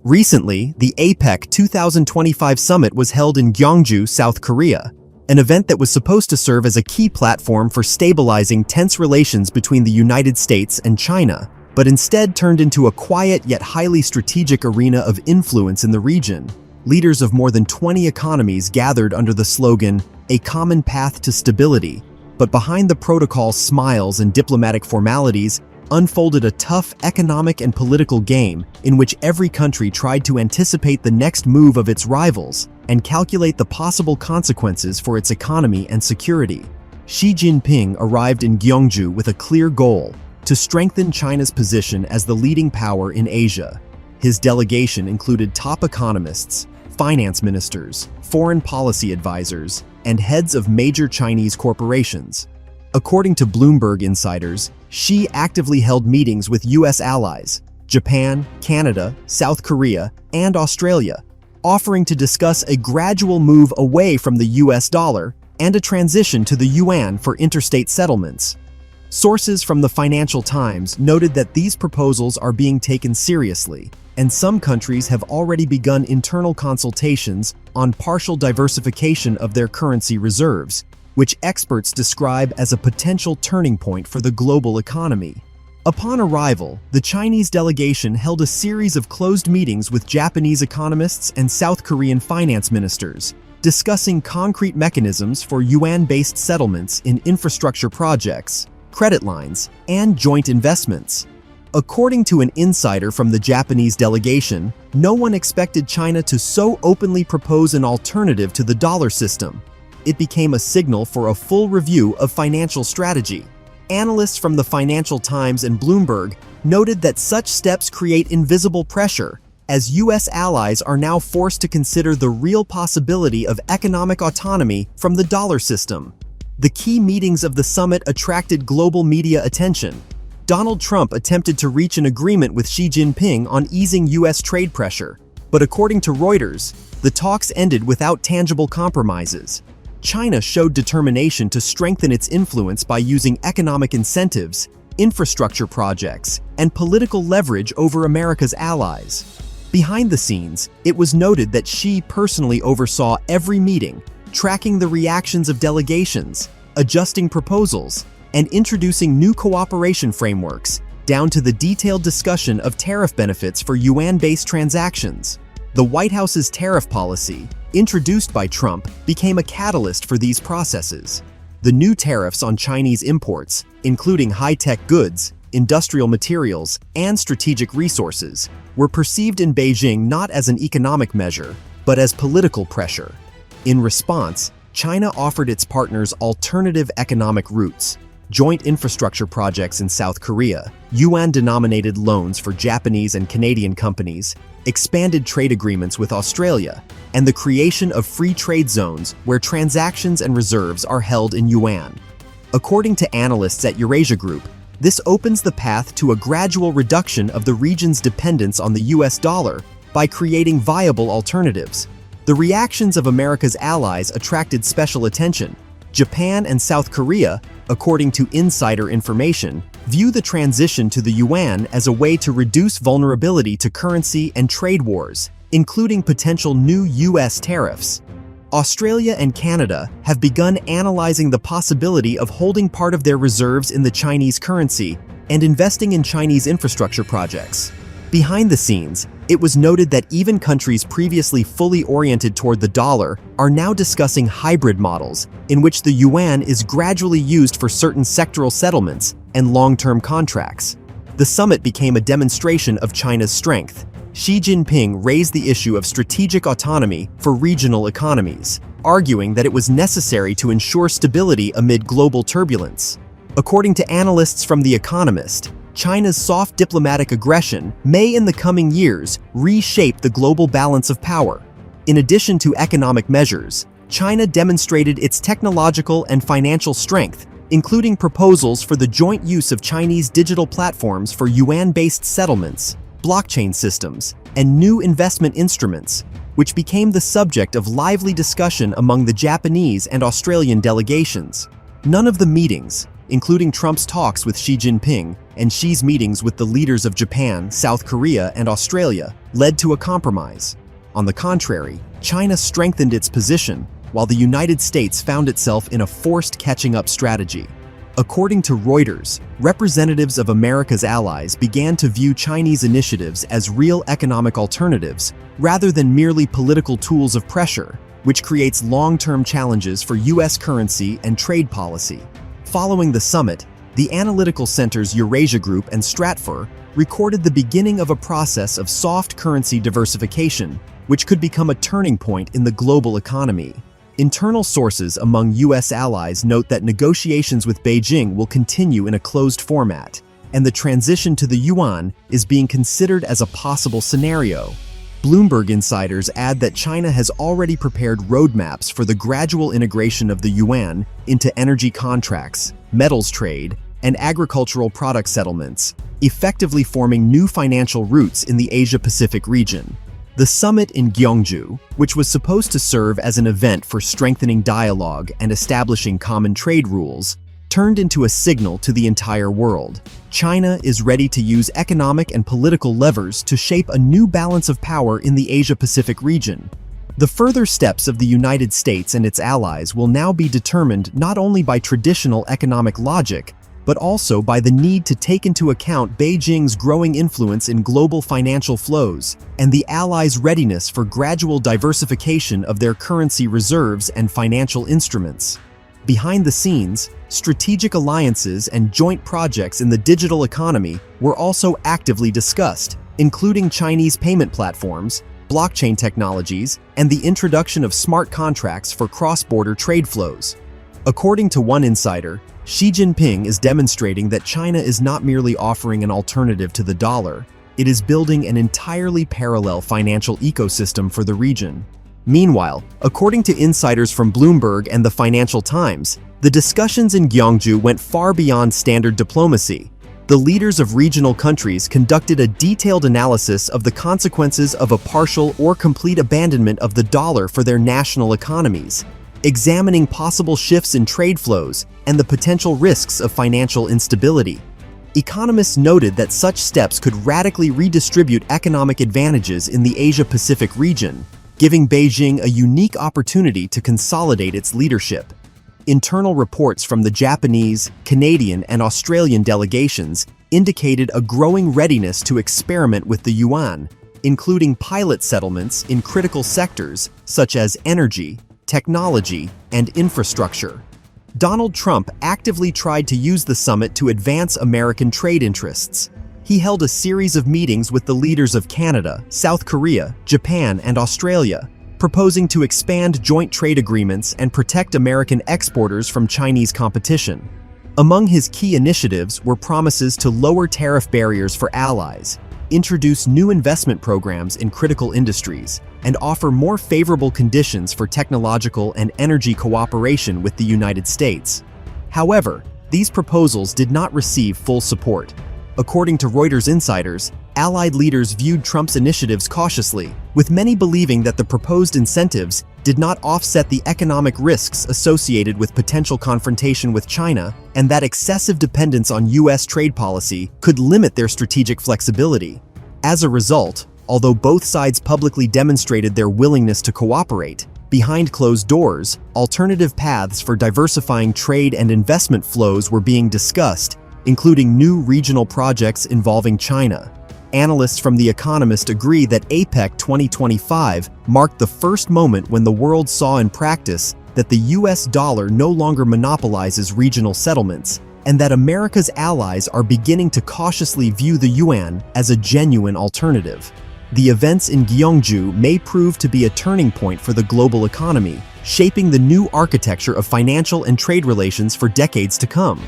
Recently, the APEC 2025 summit was held in Gyeongju, South Korea, an event that was supposed to serve as a key platform for stabilizing tense relations between the United States and China, but instead turned into a quiet yet highly strategic arena of influence in the region. Leaders of more than 20 economies gathered under the slogan, "A common path to stability," but behind the protocol's smiles and diplomatic formalities unfolded a tough economic and political game in which every country tried to anticipate the next move of its rivals and calculate the possible consequences for its economy and security. Xi Jinping arrived in Gyeongju with a clear goal: to strengthen China's position as the leading power in Asia. His delegation included top economists, finance ministers, foreign policy advisors, and heads of major Chinese corporations. According to Bloomberg insiders, Xi actively held meetings with U.S. allies, Japan, Canada, South Korea, and Australia, offering to discuss a gradual move away from the U.S. dollar and a transition to the yuan for interstate settlements. Sources from the Financial Times noted that these proposals are being taken seriously, and some countries have already begun internal consultations on partial diversification of their currency reserves, which experts describe as a potential turning point for the global economy. Upon arrival, the Chinese delegation held a series of closed meetings with Japanese economists and South Korean finance ministers, discussing concrete mechanisms for yuan-based settlements in infrastructure projects, credit lines, and joint investments. According to an insider from the Japanese delegation, no one expected China to so openly propose an alternative to the dollar system. It became a signal for a full review of financial strategy. Analysts from the Financial Times and Bloomberg noted that such steps create invisible pressure, as U.S. allies are now forced to consider the real possibility of economic autonomy from the dollar system. The key meetings of the summit attracted global media attention. Donald Trump attempted to reach an agreement with Xi Jinping on easing U.S. trade pressure, but according to Reuters, the talks ended without tangible compromises. China showed determination to strengthen its influence by using economic incentives, infrastructure projects, and political leverage over America's allies. Behind the scenes, it was noted that Xi personally oversaw every meeting, tracking the reactions of delegations, adjusting proposals, and introducing new cooperation frameworks, down to the detailed discussion of tariff benefits for yuan-based transactions. The White House's tariff policy, introduced by Trump, became a catalyst for these processes. The new tariffs on Chinese imports, including high-tech goods, industrial materials, and strategic resources, were perceived in Beijing not as an economic measure, but as political pressure. In response, China offered its partners alternative economic routes: joint infrastructure projects in South Korea, yuan-denominated loans for Japanese and Canadian companies, expanded trade agreements with Australia, and the creation of free trade zones where transactions and reserves are held in yuan. According to analysts at Eurasia Group, this opens the path to a gradual reduction of the region's dependence on the US dollar by creating viable alternatives. The reactions of America's allies attracted special attention. Japan and South Korea, according to insider information, view the transition to the yuan as a way to reduce vulnerability to currency and trade wars, including potential new U.S. tariffs. Australia and Canada have begun analyzing the possibility of holding part of their reserves in the Chinese currency and investing in Chinese infrastructure projects. Behind the scenes, it was noted that even countries previously fully oriented toward the dollar are now discussing hybrid models in which the yuan is gradually used for certain sectoral settlements and long-term contracts. The summit became a demonstration of China's strength. Xi Jinping raised the issue of strategic autonomy for regional economies, arguing that it was necessary to ensure stability amid global turbulence. According to analysts from The Economist, China's soft diplomatic aggression may in the coming years reshape the global balance of power. In addition to economic measures, China demonstrated its technological and financial strength, including proposals for the joint use of Chinese digital platforms for yuan-based settlements, blockchain systems, and new investment instruments, which became the subject of lively discussion among the Japanese and Australian delegations. None of the meetings, including Trump's talks with Xi Jinping and Xi's meetings with the leaders of Japan, South Korea, and Australia, led to a compromise. On the contrary, China strengthened its position, while the United States found itself in a forced catching-up strategy. According to Reuters, representatives of America's allies began to view Chinese initiatives as real economic alternatives rather than merely political tools of pressure, which creates long-term challenges for U.S. currency and trade policy. Following the summit, the analytical centers Eurasia Group and Stratfor recorded the beginning of a process of soft currency diversification, which could become a turning point in the global economy. Internal sources among U.S. allies note that negotiations with Beijing will continue in a closed format, and the transition to the yuan is being considered as a possible scenario. Bloomberg insiders add that China has already prepared roadmaps for the gradual integration of the yuan into energy contracts, metals trade, and agricultural product settlements, effectively forming new financial routes in the Asia-Pacific region. The summit in Gyeongju, which was supposed to serve as an event for strengthening dialogue and establishing common trade rules, turned into a signal to the entire world. China is ready to use economic and political levers to shape a new balance of power in the Asia-Pacific region. The further steps of the United States and its allies will now be determined not only by traditional economic logic, but also by the need to take into account Beijing's growing influence in global financial flows and the Allies' readiness for gradual diversification of their currency reserves and financial instruments. Behind the scenes, strategic alliances and joint projects in the digital economy were also actively discussed, including Chinese payment platforms, blockchain technologies, and the introduction of smart contracts for cross-border trade flows. According to one insider, Xi Jinping is demonstrating that China is not merely offering an alternative to the dollar, it is building an entirely parallel financial ecosystem for the region. Meanwhile, according to insiders from Bloomberg and the Financial Times, the discussions in Gyeongju went far beyond standard diplomacy. The leaders of regional countries conducted a detailed analysis of the consequences of a partial or complete abandonment of the dollar for their national economies, examining possible shifts in trade flows and the potential risks of financial instability. Economists noted that such steps could radically redistribute economic advantages in the Asia-Pacific region, giving Beijing a unique opportunity to consolidate its leadership. Internal reports from the Japanese, Canadian, and Australian delegations indicated a growing readiness to experiment with the yuan, including pilot settlements in critical sectors such as energy, technology, and infrastructure. Donald Trump actively tried to use the summit to advance American trade interests. He held a series of meetings with the leaders of Canada, South Korea, Japan, and Australia, proposing to expand joint trade agreements and protect American exporters from Chinese competition. Among his key initiatives were promises to lower tariff barriers for allies, introduce new investment programs in critical industries, and offer more favorable conditions for technological and energy cooperation with the United States. However, these proposals did not receive full support. According to Reuters insiders, Allied leaders viewed Trump's initiatives cautiously, with many believing that the proposed incentives did not offset the economic risks associated with potential confrontation with China, and that excessive dependence on U.S. trade policy could limit their strategic flexibility. As a result, although both sides publicly demonstrated their willingness to cooperate, behind closed doors, alternative paths for diversifying trade and investment flows were being discussed, including new regional projects involving China. Analysts from The Economist agree that APEC 2025 marked the first moment when the world saw in practice that the US dollar no longer monopolizes regional settlements, and that America's allies are beginning to cautiously view the yuan as a genuine alternative. The events in Gyeongju may prove to be a turning point for the global economy, shaping the new architecture of financial and trade relations for decades to come.